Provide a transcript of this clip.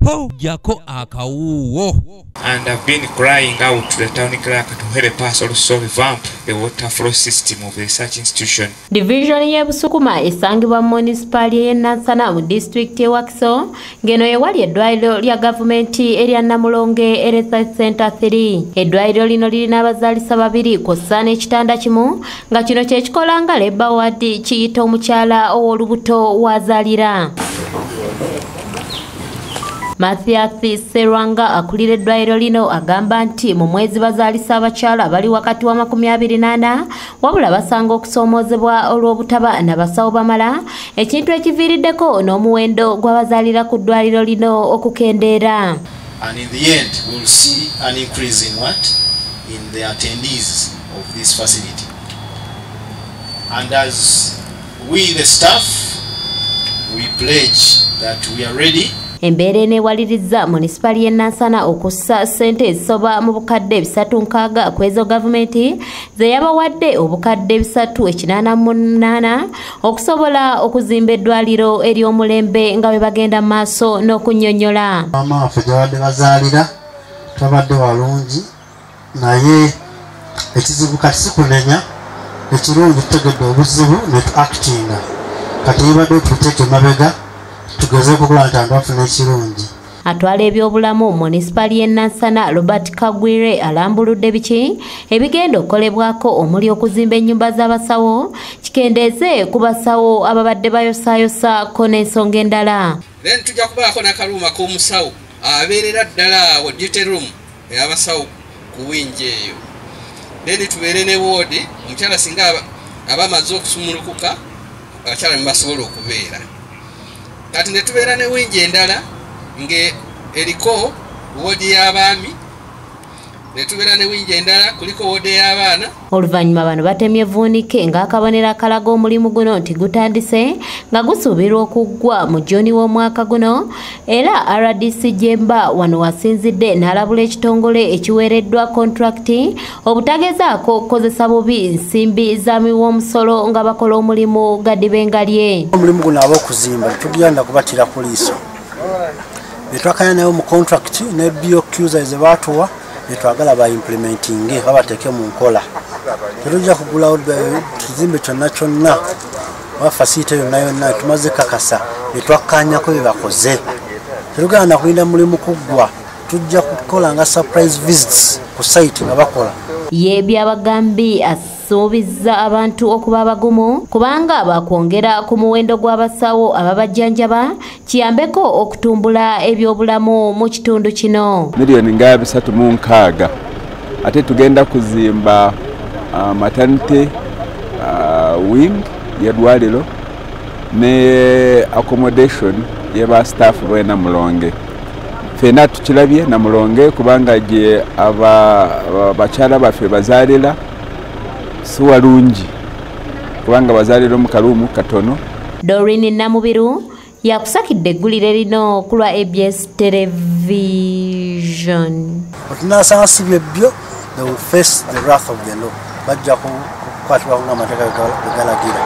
po jako akawuwo. And I've been crying out to the town clerk to help us also revamp the water flow system of the research institution. Division ye busukuma esangibwa municipality ye Nansana mu district ye Wakiso ngeno yewali eddwaliro lya gavumenti erya Namulonge Research Center 3. Eddwaliro lino lirina abazaalisa babiri kw'ossa n'ekitanda kimu nga kino kye kikola nga Labour Ward kiyita omukyala ow'olubuto wazaalira. Mathias Serwanga akulira eddwaliro lino agamba nti mu mwezi bazaalisa abakyala bali wakati wa 28 wabula basanga okusoomozebwa olw'obutaba n'abasawo bamala ekintu ekiviiriddeko n'omuwendo gw'abazaalira ku ddwaliro lino okukendeera. And in the end we will see an increase in what? In the attendees of this facility. And as we the staff we pledge that we are ready. Embeera enewaliriza municipality ye Nansana okussa ssente ezisoba mu bukadde 360 kwezo gavumenti ze yabawadde obukadde 388 okusobola okuzimba eddwaliro ery'omulembe nga bwe bagenda mu maaso n'okunnyonnyola. Maama waffe gyawadde bazaalira twabadde walungi naye ekizibu kati si kunenya ekirungi tutegedde obuzibu ne tu actinga kati yibadde tuteeke mabega tugeze kukula nti bafuna ekirungi. Atwala ebyobulamu municipality ye Nansana Robert Kagwire alambuludde biki ebigenda okukolebwako omuli okuzimba ennyumba z'abasawo kikendeeze ku basawo ababadde bayosaayosaako n'ensonga endala. Then tujja kubaako n'akaluma k'omusawo abeerera ddala wa duty room ey'abasawo ku wingi eyo. Then tubeere ne woodi omukyala singa aba amaze okusumulukuka abakyala mbasobola okubeera. Kati ne tubeera ne wingi endala nge eriko woodi y'abaami ne tubeera ne wingi endala kuliko woodi y'abaana. Oluvannyuma bano batemye vuunike ng'akabonero akalaga omulimu guno nti gutandise nga gusuubirwa okuggwa mu Juni w'omwaka guno era RDC Jemba wano wasinzidde n'alabula ekitongole ekiweereddwa kontrakiti obutagezaako kukozesa bubi nsimbi za miw'omusolo nga bakola omulimu gaddibengalye. Omulimu guno ab'okuzimba tugenda kubatira ku liiso betwakanya nayo mu kontrakiti ne BOQs ezebaatuwa netwagala ba implementing babateeke mu nkola. Tetujja kugulawo kizimbe kyonna kyonna wa facility yonna tumaze kakasa netwakkanyako bye bakoze. Tetugenda kulinda mulimu kuggwa, tujja kukola nga surprise visits ku site nga bakola. Ye byabagambi asuubizza abantu okuba abagumu kubanga bakwongera ku muwendo gw'abasawo ababajjanjaba kiyambeko okutumbula ebyobulamu mu kitundu kino. Miliyoni nga 360 ate tugenda kuzimba maternity wing y'eddwaliro ne accommodation y'eba staff b'e Namulonge. Fena tukirabye Namulonge kubanga gye abakyala baffe bazaalira si walungi kubanga bazaalira mu kaluumu katono. Doreen Namubiru yakusakidde eggulire lino ku lwa ABS Television. Otunasanga si byebyo they will face the wrath of the law. Bajja kukwatibwa ng'amateeka bwe galagira.